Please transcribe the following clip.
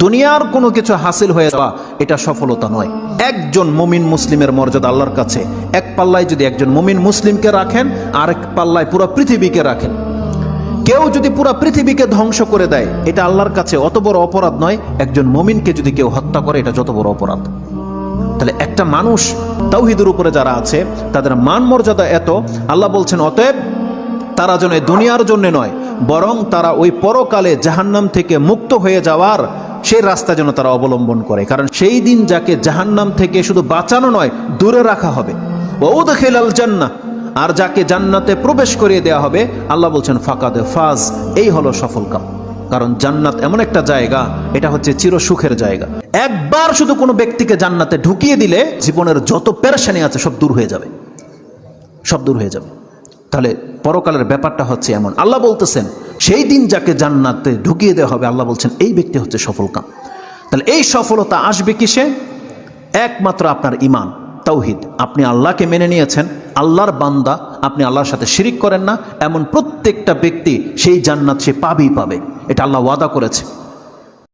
দুনিয়ার কোনো কিছু হাসিল হয়ে যাওয়া এটা সফলতা নয়। একজন মুমিন মুসলিমের মর্যাদা আল্লাহর কাছে, এক পাল্লায় যদি একজন মুমিন মুসলিমকে রাখেন, আরেক পাল্লায় পুরো পৃথিবীকে রাখেন। কেউ যদি পুরো পৃথিবীকে ধ্বংস করে দেয়, এটা আল্লাহর কাছে অত বড় অপরাধ নয়। একজন মুমিনকে যদি কেউ হত্যা করে, এটা যত বড় অপরাধ। তাহলে একটা মানুষ তাওহীদের উপরে যারা আছে তাদের মান মর্যাদা এত, আল্লাহ বলছেন অতএব তারা যেন দুনিয়ার জন্য নয়, বরং তারা ওই পরকালে জাহান্নাম থেকে মুক্ত হয়ে যাওয়ার সেই রাস্তা যেন তারা অবলম্বন করে। কারণ সেই দিন যাকে জাহান্নাম থেকে শুধু বাঁচানো নয়, দূরে রাখা হবে। ওয়াউদখিলাল জান্নাহ, আর যাকে জান্নাতে প্রবেশ করিয়ে দেওয়া হবে, আল্লাহ বলছেন ফাকাদে ফাজ, এই হলো সফল কাম। কারণ জান্নাত এমন একটা জায়গা, এটা হচ্ছে চিরসুখের জায়গা। একবার শুধু কোনো ব্যক্তিকে জান্নাতে ঢুকিয়ে দিলে জীবনের যত পেরেশানি আছে সব দূর হয়ে যাবে, সব দূর হয়ে যাবে। তাহলে পরকালের ব্যাপারটা হচ্ছে এমন। আল্লাহ বলতেছেন সেই দিন যাকে জান্নাতে ঢুকিয়ে দেওয়া হবে, আল্লাহ বলছেন এই ব্যক্তি হচ্ছে সফল কাম। তাহলে এই সফলতা আসবে কিসে? একমাত্র আপনার ঈমান, তাওহীদ। আপনি আল্লাহকে মেনে নিয়েছেন, আল্লাহর বান্দা, আপনি আল্লাহর সাথে শিরিক করেন না, এমন প্রত্যেকটা ব্যক্তি সেই জান্নাত সে পাবেই পাবে। এটা আল্লাহ ওয়াদা করেছে।